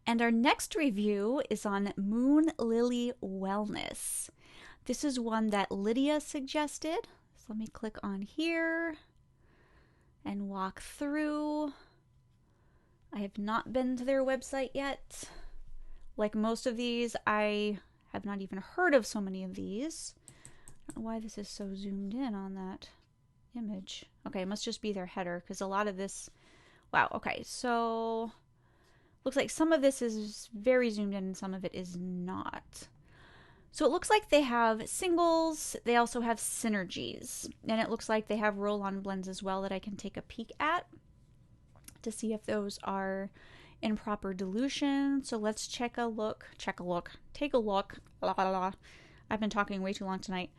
And our next review is on MoonLily Wellness. This is one that Lydia suggested. So let me click on here and walk through. I have not been to their website yet. Like most of these, I have not even heard of so many of these. I don't know why this is so zoomed in on that image. Okay, it must just be their header because a lot of this... Wow, okay, so... Looks like some of this is very zoomed in and some of it is not. So it looks like they have singles. They also have synergies. And it looks like they have roll-on blends as well that I can take a peek at to see if those are in proper dilution. So let's take a look. La, la, la. I've been talking way too long tonight.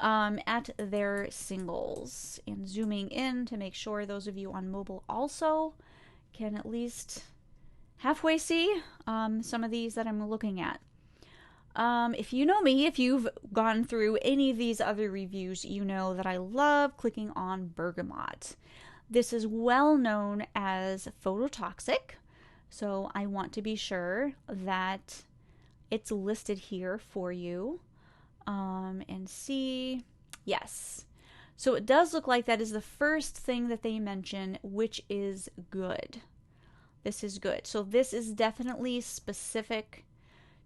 At their singles and zooming in to make sure those of you on mobile also can at least halfway see some of these that I'm looking at. If you know me, if you've gone through any of these other reviews, you know that I love clicking on bergamot. This is well known as phototoxic, so I want to be sure that it's listed here for you. And see, yes. So it does look like that is the first thing that they mention, which is good. This is good. So this is definitely specific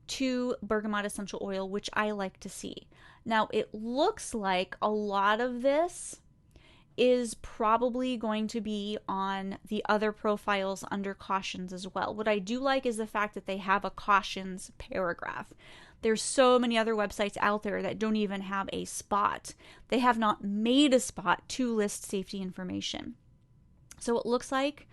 to bergamot essential oil, which I like to see. Now, it looks like a lot of this is probably going to be on the other profiles under cautions as well. What I do like is the fact that they have a cautions paragraph. There's so many other websites out there that don't even have a spot. They have not made a spot to list safety information. So it looks like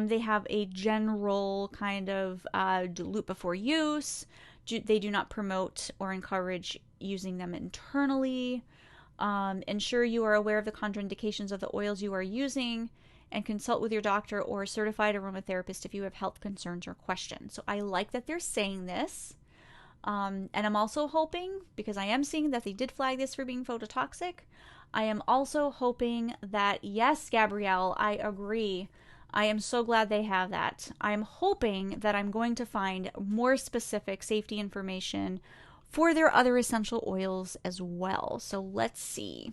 they have a general kind of dilute before use. They do not promote or encourage using them internally. Ensure you are aware of the contraindications of the oils you are using and consult with your doctor or a certified aromatherapist if you have health concerns or questions. So I like that they're saying this. And I'm also hoping, because I am seeing that they did flag this for being phototoxic, I am also hoping that, yes, Gabrielle, I agree. I am so glad they have that. I'm hoping that I'm going to find more specific safety information for their other essential oils as well. So let's see.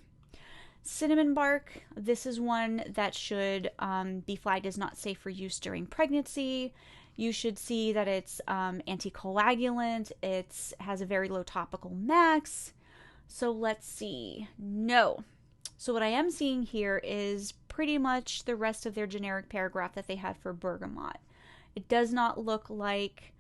Cinnamon bark. This is one that should be flagged as not safe for use during pregnancy. You should see that it's anticoagulant. It has a very low topical max. So let's see. No. So what I am seeing here is pretty much the rest of their generic paragraph that they had for bergamot. It does not look like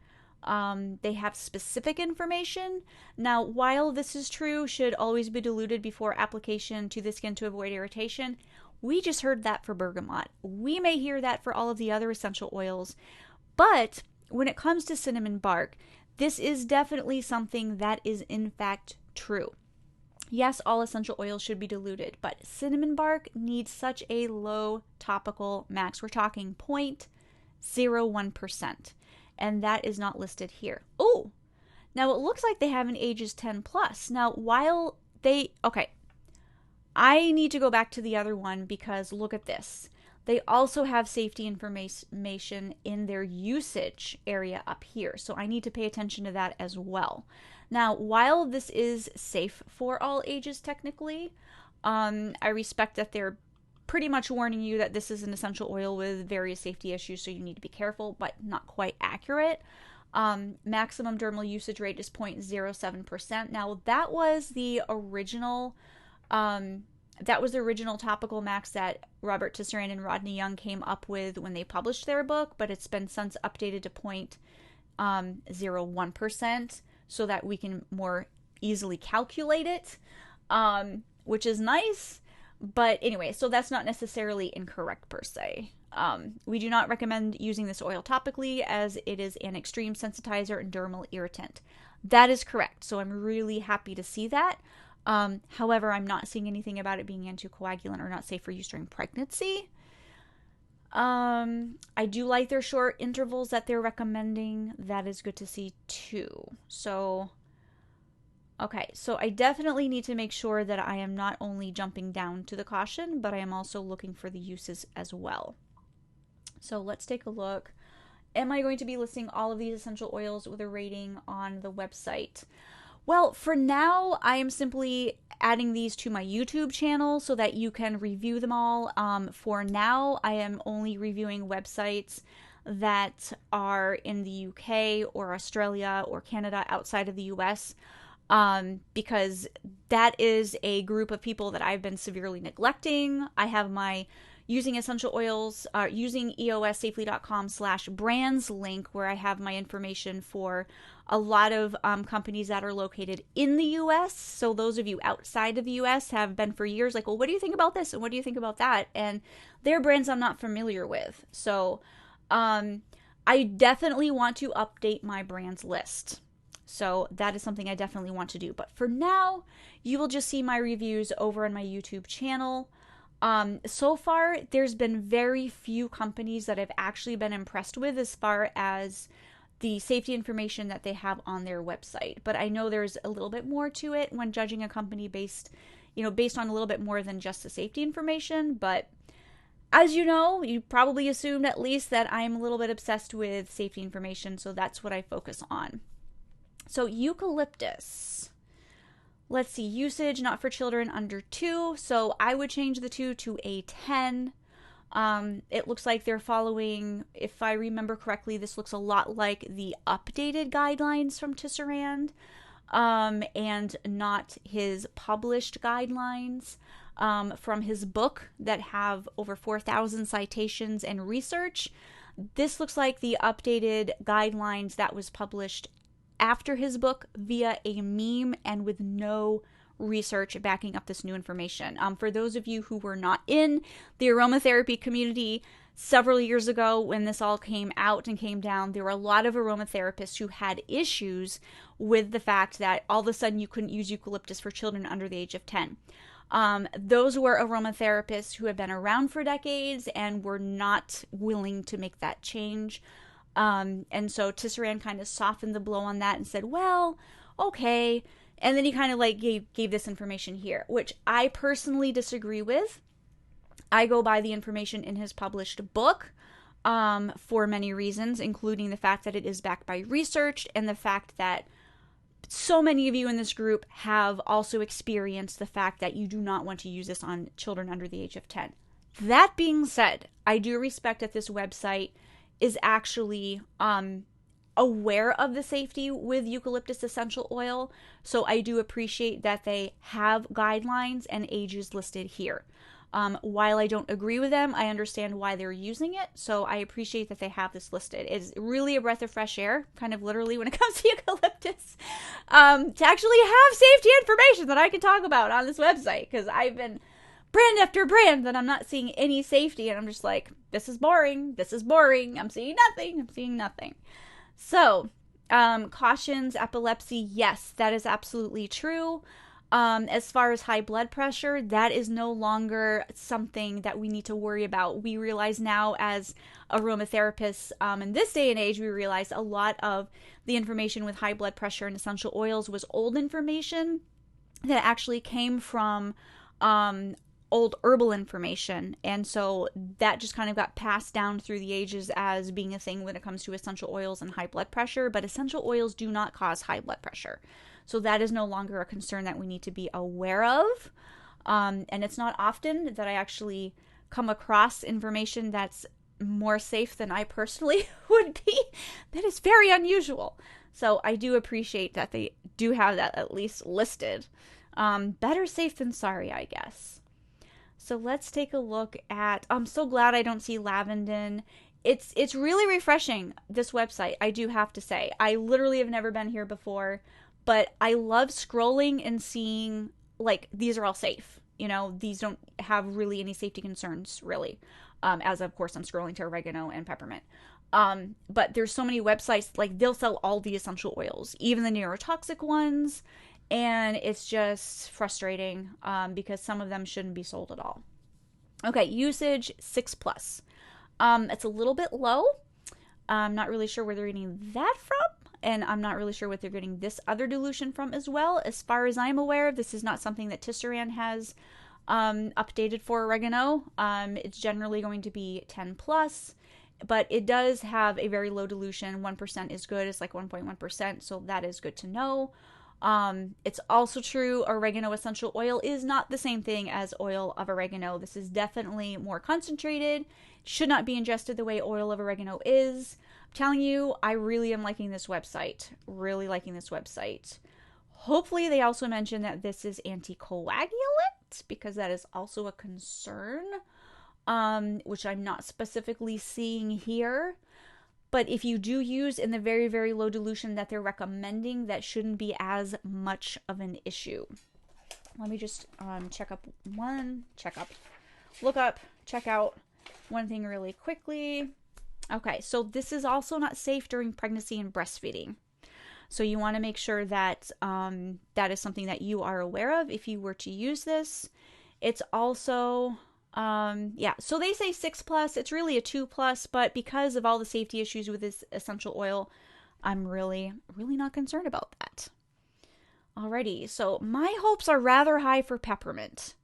they have specific information. Now, while this is true, should always be diluted before application to the skin to avoid irritation, we just heard that for bergamot. We may hear that for all of the other essential oils, but when it comes to cinnamon bark, this is definitely something that is in fact true. Yes, all essential oils should be diluted, but cinnamon bark needs such a low topical max. We're talking 0.01%, and that is not listed here. Oh, now it looks like they have an ages 10 plus. Now, while they, okay, I need to go back to the other one because look at this. They also have safety information in their usage area up here, so I need to pay attention to that as well. Now, while this is safe for all ages technically, I respect that they're pretty much warning you that this is an essential oil with various safety issues, so you need to be careful, but not quite accurate. Maximum dermal usage rate is 0.07%. Now, that was the original topical max that Robert Tisserand and Rodney Young came up with when they published their book, but it's been since updated to 0.01%. So that we can more easily calculate it, which is nice. But anyway, so that's not necessarily incorrect per se. We do not recommend using this oil topically as it is an extreme sensitizer and dermal irritant. That is correct. So I'm really happy to see that. However, I'm not seeing anything about it being anticoagulant or not safe for use during pregnancy. I do like their short intervals that they're recommending. That is good to see too. So, okay, so I definitely need to make sure that I am not only jumping down to the caution, but I am also looking for the uses as well. So let's take a look am I going to be listing all of these essential oils with a rating on the website? Well, for now, I am simply adding these to my YouTube channel so that you can review them all. For now, I am only reviewing websites that are in the UK or Australia or Canada outside of the US, because that is a group of people that I've been severely neglecting. I have my using essential oils, using eossafely.com/brands link where I have my information for a lot of companies that are located in the US. So those of you outside of the US have been for years like, well, what do you think about this? And what do you think about that? And they're brands I'm not familiar with. So I definitely want to update my brands list. So that is something I definitely want to do. But for now, you will just see my reviews over on my YouTube channel. So far, there's been very few companies that I've actually been impressed with as far as the safety information that they have on their website. But I know there's a little bit more to it when judging a company based on a little bit more than just the safety information. But as you know, you probably assumed at least that I'm a little bit obsessed with safety information, so that's what I focus on. So eucalyptus. Let's see, usage not for children under 2. So I would change the 2 to a 10. It looks like they're following, if I remember correctly, this looks a lot like the updated guidelines from Tisserand, and not his published guidelines from his book that have over 4,000 citations and research. This looks like the updated guidelines that was published after his book via a meme and with no research backing up this new information. For those of you who were not in the aromatherapy community several years ago when this all came out and came down, there were a lot of aromatherapists who had issues with the fact that all of a sudden you couldn't use eucalyptus for children under the age of 10. Those were aromatherapists who had been around for decades and were not willing to make that change. And so Tisserand kind of softened the blow on that and said, well, okay. And then he kind of like gave this information here, which I personally disagree with. I go by the information in his published book for many reasons, including the fact that it is backed by research and the fact that so many of you in this group have also experienced the fact that you do not want to use this on children under the age of 10. That being said, I do respect that this website is actually aware of the safety with eucalyptus essential oil. So I do appreciate that they have guidelines and ages listed here. While I don't agree with them, I understand why they're using it. So I appreciate that they have this listed. It's really a breath of fresh air, kind of literally when it comes to eucalyptus, to actually have safety information that I can talk about on this website. Because I've been brand after brand that I'm not seeing any safety. And I'm just like, this is boring. This is boring. I'm seeing nothing. I'm seeing nothing. So, cautions, epilepsy. Yes, that is absolutely true. As far as high blood pressure, that is no longer something that we need to worry about. We realize now as aromatherapists, in this day and age, we realize a lot of the information with high blood pressure and essential oils was old information that actually came from old herbal information. And so that just kind of got passed down through the ages as being a thing when it comes to essential oils and high blood pressure. But essential oils do not cause high blood pressure. So that is no longer a concern that we need to be aware of. And it's not often that I actually come across information that's more safe than I personally would be. That is very unusual. So I do appreciate that they do have that at least listed. Better safe than sorry, I guess. So let's take a look at, I'm so glad I don't see lavandin. It's really refreshing, this website, I do have to say. I literally have never been here before. But I love scrolling and seeing, like, these are all safe. You know, these don't have really any safety concerns, really. As, of course, I'm scrolling to oregano and peppermint. But there's so many websites, like, they'll sell all the essential oils, even the neurotoxic ones. And it's just frustrating because some of them shouldn't be sold at all. Okay, usage 6+. It's a little bit low. I'm not really sure where they're getting that from. And I'm not really sure what they're getting this other dilution from as well. As far as I'm aware, this is not something that Tisserand has updated for oregano. It's generally going to be 10+. but it does have a very low dilution. 1% is good. It's like 1.1%, so that is good to know. It's also true oregano essential oil is not the same thing as oil of oregano. This is definitely more concentrated. Should not be ingested the way oil of oregano is. I'm telling you, I really am liking this website. Really liking this website. Hopefully they also mention that this is anticoagulant, because that is also a concern, which I'm not specifically seeing here. But if you do use in the very, very low dilution that they're recommending, that shouldn't be as much of an issue. Let me just look up, check out one thing really quickly. Okay, so this is also not safe during pregnancy and breastfeeding. So you want to make sure that that is something that you are aware of if you were to use this. It's also... so they say 6+, it's really a 2+, but because of all the safety issues with this essential oil, I'm really not concerned about that. Alrighty, so my hopes are rather high for peppermint.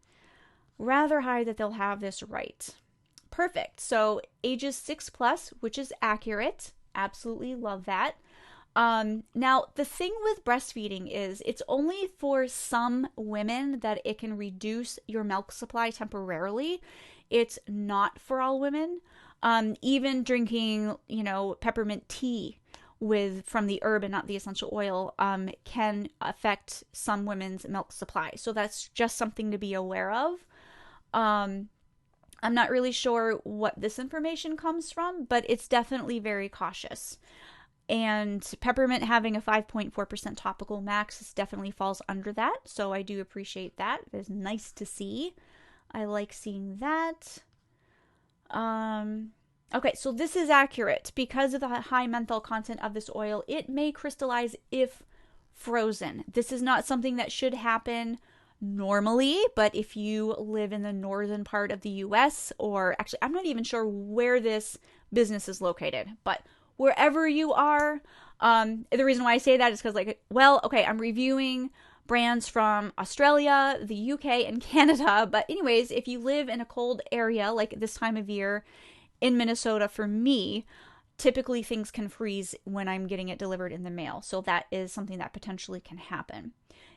Rather high that they'll have this right. Perfect. So ages 6+, which is accurate. Absolutely love that. Now, the thing with breastfeeding is it's only for some women that it can reduce your milk supply temporarily. It's not for all women. Even drinking, peppermint tea from the herb and not the essential oil, can affect some women's milk supply. So that's just something to be aware of. I'm not really sure what this information comes from, but it's definitely very cautious. And peppermint having a 5.4% topical max definitely falls under that. So I do appreciate that. It's nice to see. I like seeing that. Okay, so this is accurate. Because of the high menthol content of this oil, it may crystallize if frozen. This is not something that should happen normally, but if you live in the northern part of the US, or actually, I'm not even sure where this business is located, but wherever you are, the reason why I say that is because, I'm reviewing brands from Australia, the UK, and Canada. But anyways, if you live in a cold area like this time of year in Minnesota, for me, typically things can freeze when I'm getting it delivered in the mail. So that is something that potentially can happen.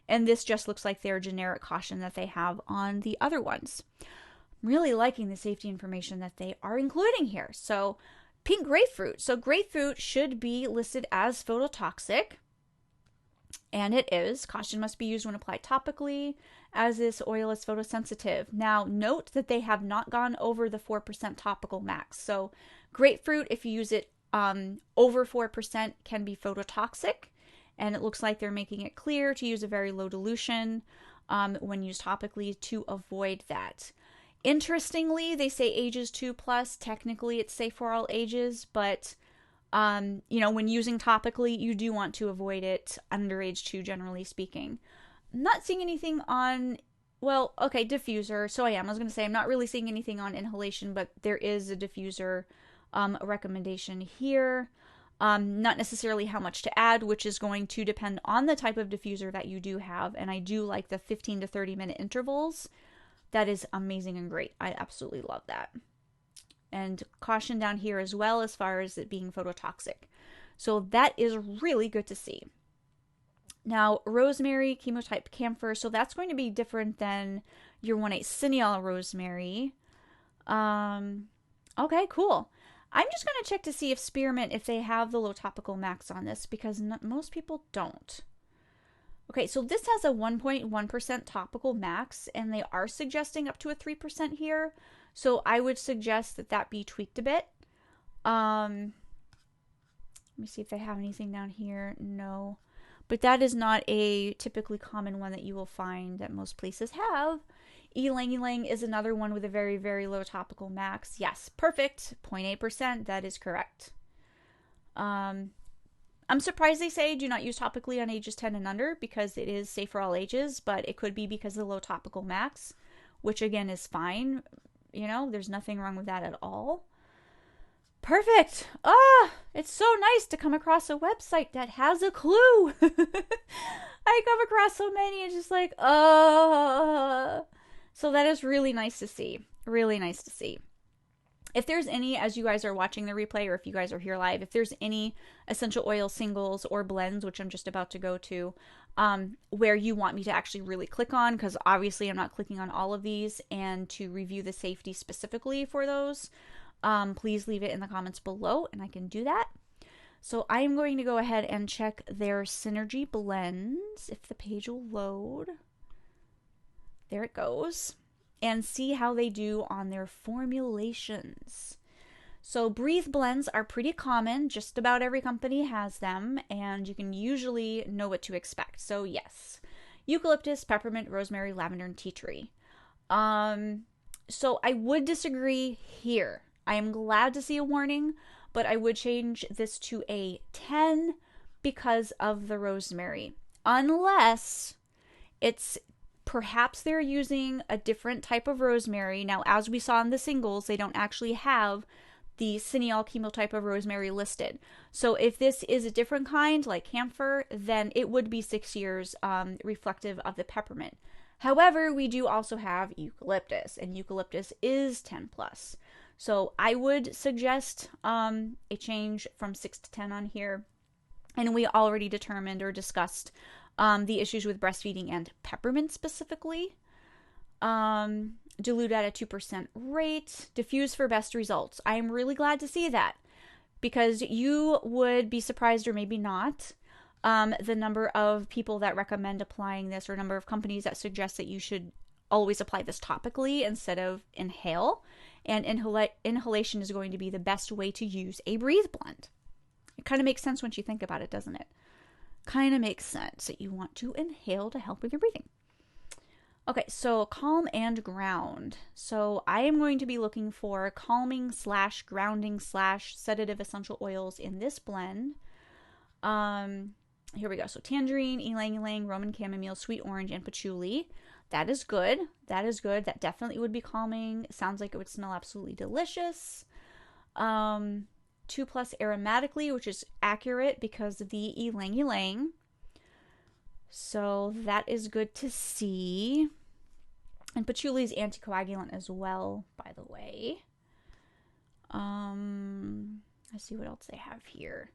And this just looks like their generic caution that they have on the other ones. I'm really liking the safety information that they are including here. So pink grapefruit. So grapefruit should be listed as phototoxic, and it is. Caution must be used when applied topically, as this oil is photosensitive. Now, note that they have not gone over the 4% topical max. So grapefruit, if you use it over 4%, can be phototoxic, and it looks like they're making it clear to use a very low dilution when used topically to avoid that. Interestingly, they say ages 2+. Technically, it's safe for all ages, but when using topically, you do want to avoid it under age 2, generally speaking. I'm not seeing anything on, diffuser. So I was going to say I'm not really seeing anything on inhalation, but there is a diffuser recommendation here. Not necessarily how much to add, which is going to depend on the type of diffuser that you do have. And I do like the 15 to 30 minute intervals. That is amazing and great. I absolutely love that. And caution down here as well as far as it being phototoxic. So that is really good to see. Now, rosemary, chemotype camphor. So that's going to be different than your 1,8-cineol rosemary. Okay, cool. I'm just going to check to see if spearmint, if they have the low topical max on this, because most people don't. Okay, so this has a 1.1% topical max, and they are suggesting up to a 3% here. So I would suggest that that be tweaked a bit. Let me see if they have anything down here. No. But that is not a typically common one that you will find that most places have. Ylang-ylang is another one with a very, very low topical max. Yes, perfect. 0.8%. That is correct. I'm surprised they say do not use topically on ages 10 and under, because it is safe for all ages, but it could be because of the low topical max, which again is fine. There's nothing wrong with that at all. Perfect. It's so nice to come across a website that has a clue. I come across so many and just so that is really nice to see. Really nice to see. If there's any, as you guys are watching the replay, or if you guys are here live, if there's any essential oil singles or blends, which I'm just about to go to, where you want me to actually really click on, because obviously I'm not clicking on all of these, and to review the safety specifically for those, please leave it in the comments below and I can do that. So I am going to go ahead and check their Synergy blends, if the page will load. There it goes. And see how they do on their formulations. So Breathe blends are pretty common. Just about every company has them, and you can usually know what to expect. So yes, eucalyptus, peppermint, rosemary, lavender, and tea tree. So I would disagree here. I am glad to see a warning, but I would change this to a 10 because of the rosemary. Unless it's perhaps they're using a different type of rosemary. Now, as we saw in the singles, they don't actually have the cineol chemotype of rosemary listed. So if this is a different kind, like camphor, then it would be 6 years, reflective of the peppermint. However, we do also have eucalyptus, and eucalyptus is 10 plus. So I would suggest a change from 6 to 10 on here. And we already determined or discussed the issues with breastfeeding and peppermint specifically. Dilute at a 2% rate. Diffuse for best results. I am really glad to see that, because you would be surprised, or maybe not, the number of people that recommend applying this, or number of companies that suggest that you should always apply this topically instead of inhale. And inhalation is going to be the best way to use a Breathe blend. It kind of makes sense once you think about it, doesn't it? Kind of makes sense that you want to inhale to help with your breathing. Okay, so calm and ground. So I am going to be looking for calming / grounding / sedative essential oils in this blend. Here we go. So tangerine, ylang ylang, Roman chamomile, sweet orange, and patchouli. That is good. That is good. That definitely would be calming. Sounds like it would smell absolutely delicious. 2+ aromatically, which is accurate because of the ylang ylang. So that is good to see. And patchouli is anticoagulant as well, by the way. Let's see what else they have here.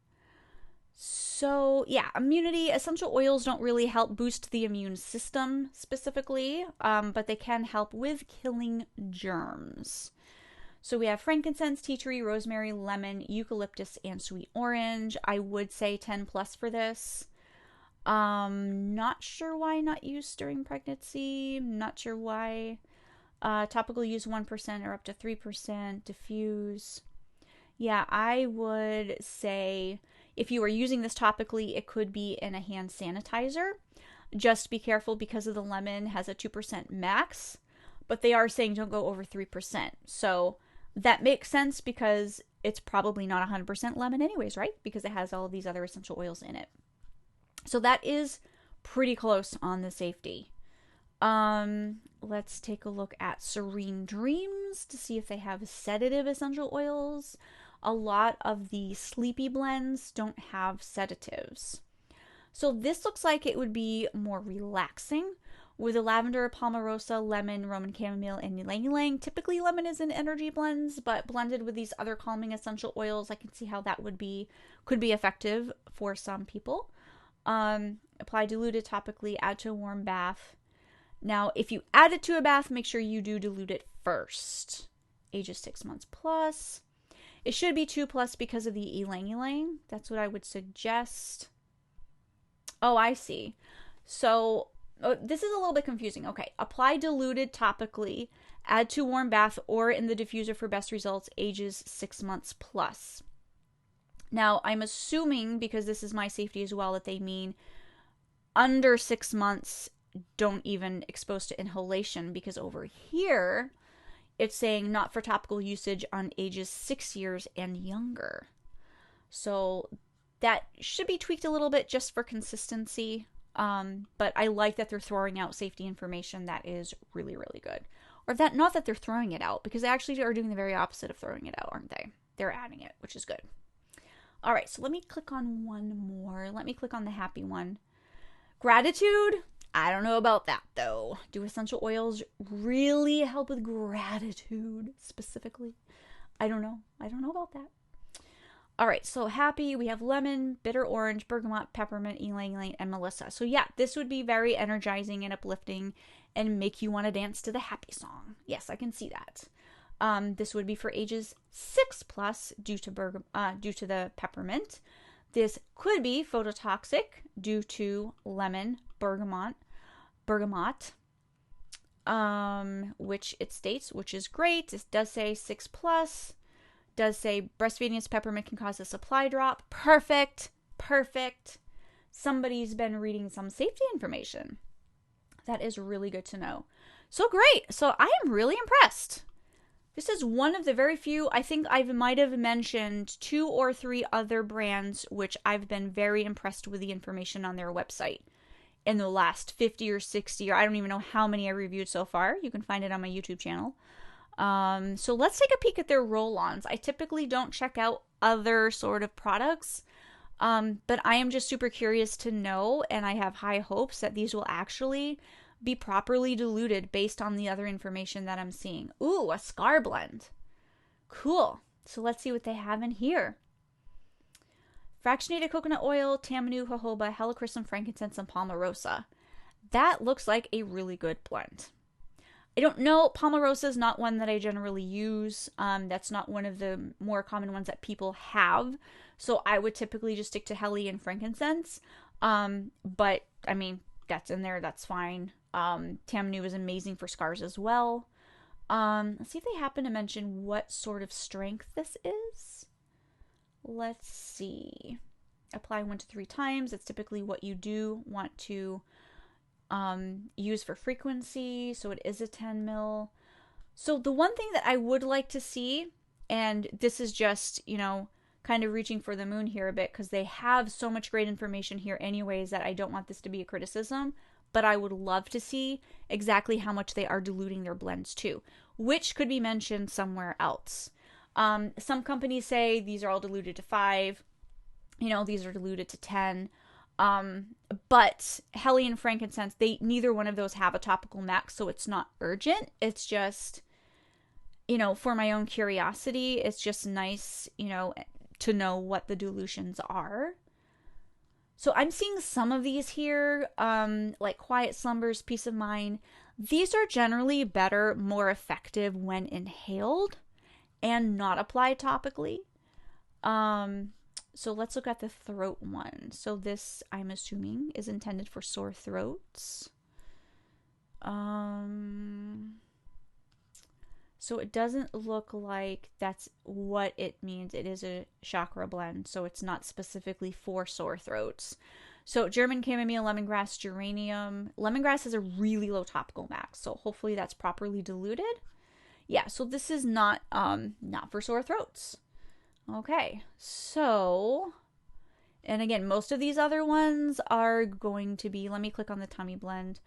So yeah, immunity. Essential oils don't really help boost the immune system specifically, but they can help with killing germs. So we have frankincense, tea tree, rosemary, lemon, eucalyptus, and sweet orange. I would say 10 plus for this. Not sure why not used during pregnancy. Not sure why. Topical use 1% or up to 3%. Diffuse. Yeah, I would say if you are using this topically, it could be in a hand sanitizer. Just be careful because of the lemon has a 2% max, but they are saying don't go over 3%. So that makes sense because it's probably not 100% lemon anyways, right? Because it has all of these other essential oils in it. So that is pretty close on the safety. Let's take a look at Serene Dreams to see if they have sedative essential oils. A lot of the sleepy blends don't have sedatives. So this looks like it would be more relaxing with the lavender, palmarosa, lemon, Roman chamomile, and ylang ylang. Typically lemon is in energy blends, but blended with these other calming essential oils, I can see how that could be effective for some people. Apply diluted topically, add to a warm bath. Now, if you add it to a bath, make sure you do dilute it first. Ages 6 months plus. It should be 2+ because of the ylang ylang. That's what I would suggest. Oh, I see. So this is a little bit confusing. Okay, apply diluted topically, add to warm bath or in the diffuser for best results, ages 6 months plus. Now, I'm assuming, because this is my safety as well, that they mean under 6 months, don't even expose to inhalation, because over here, it's saying not for topical usage on ages 6 years and younger. So that should be tweaked a little bit just for consistency. But I like that they're throwing out safety information. That is really, really good. Or that, not that they're throwing it out, because they actually are doing the very opposite of throwing it out, aren't they? They're adding it, which is good. All right, so let me click on one more. Let me click on the happy one. Gratitude. I don't know about that, though. Do essential oils really help with gratitude specifically? I don't know. I don't know about that. All right, so happy, we have lemon, bitter orange, bergamot, peppermint, ylang ylang, and melissa. So yeah, this would be very energizing and uplifting and make you want to dance to the happy song. Yes, I can see that. This would be for ages 6+ due to the peppermint. This could be phototoxic due to lemon, bergamot, which it states, which is great. It does say 6+. Does say breastfeeding as peppermint can cause a supply drop. Perfect. Somebody's been reading some safety information. That is really good to know. So great. So I am really impressed. This is one of the very few, I think I might have mentioned 2 or 3 other brands which I've been very impressed with the information on their website in the last 50 or 60, or I don't even know how many I reviewed so far. You can find it on my YouTube channel. So let's take a peek at their roll-ons. I typically don't check out other sort of products, but I am just super curious to know, and I have high hopes that these will actually be properly diluted based on the other information that I'm seeing. Ooh, a scar blend. Cool. So let's see what they have in here. Fractionated coconut oil, tamanu, jojoba, helichrysum, frankincense, and palmarosa. That looks like a really good blend. I don't know, palmarosa is not one that I generally use. That's not one of the more common ones that people have. So I would typically just stick to heli and frankincense. But, I mean, that's in there. That's fine. Tamanu is amazing for scars as well. Let's see if they happen to mention what sort of strength this is. Let's see. Apply 1 to 3 times. It's typically what you do want to use for frequency, so it is a 10 mil. So the one thing that I would like to see, and this is just, you know, kind of reaching for the moon here a bit, because they have so much great information here anyways that I don't want this to be a criticism, but I would love to see exactly how much they are diluting their blends to, which could be mentioned somewhere else. Some companies say these are all diluted to 5, you know, these are diluted to 10. But heli and frankincense, neither one of those have a topical max, so it's not urgent. It's just, you know, for my own curiosity, it's just nice, you know, to know what the dilutions are. So I'm seeing some of these here, like Quiet Slumbers, Peace of Mind. These are generally better, more effective when inhaled and not applied topically. So let's look at the throat one. So this, I'm assuming, is intended for sore throats. So it doesn't look like that's what it means. It is a chakra blend, so it's not specifically for sore throats. So German chamomile, lemongrass, geranium. Lemongrass has a really low topical max, so hopefully that's properly diluted. Yeah, so this is not for sore throats. Okay, so, and again, most of these other ones are going to be, let me click on the tummy blend,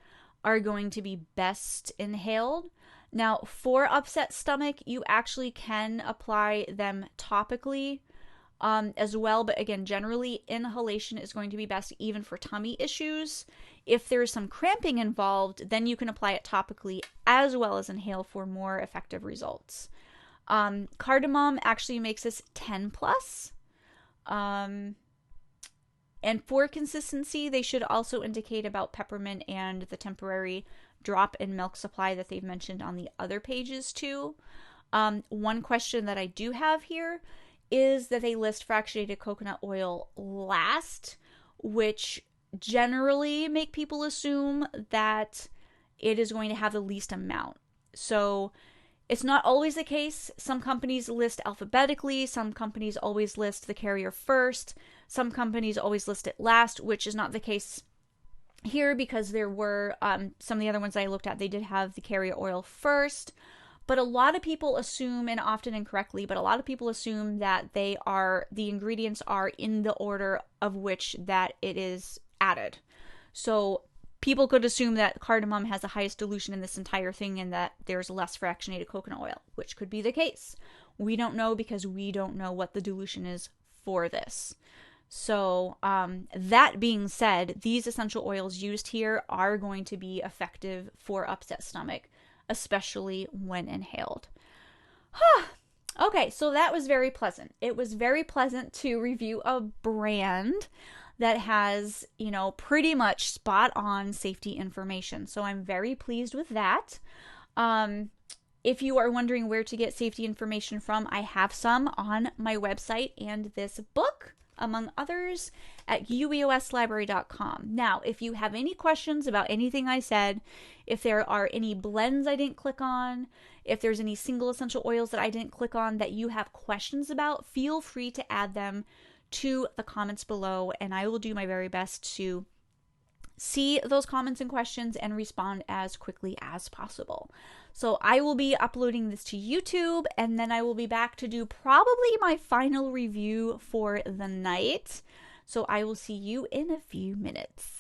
are going to be best inhaled. Now, for upset stomach, you actually can apply them topically as well, but again, generally inhalation is going to be best even for tummy issues. If there's some cramping involved, then you can apply it topically as well as inhale for more effective results. Cardamom actually makes this 10+. And for consistency, they should also indicate about peppermint and the temporary drop in milk supply that they've mentioned on the other pages too. One question that I do have here is that they list fractionated coconut oil last, which generally make people assume that it is going to have the least amount. So it's not always the case. Some companies list alphabetically. Some companies always list the carrier first. Some companies always list it last, which is not the case here because there were some of the other ones I looked at, they did have the carrier oil first. But a lot of people assume, and often incorrectly, but a lot of people assume that the ingredients are in the order of which that it is added. So people could assume that cardamom has the highest dilution in this entire thing and that there's less fractionated coconut oil, which could be the case. We don't know because we don't know what the dilution is for this. So that being said, these essential oils used here are going to be effective for upset stomach, especially when inhaled. Okay, so that was very pleasant. It was very pleasant to review a brand that has, pretty much spot on safety information. So I'm very pleased with that. If you are wondering where to get safety information from, I have some on my website and this book, among others, at ueoslibrary.com. Now, if you have any questions about anything I said, if there are any blends I didn't click on, if there's any single essential oils that I didn't click on that you have questions about, feel free to add them to the comments below, and I will do my very best to see those comments and questions and respond as quickly as possible. So I will be uploading this to YouTube, and then I will be back to do probably my final review for the night. So I will see you in a few minutes.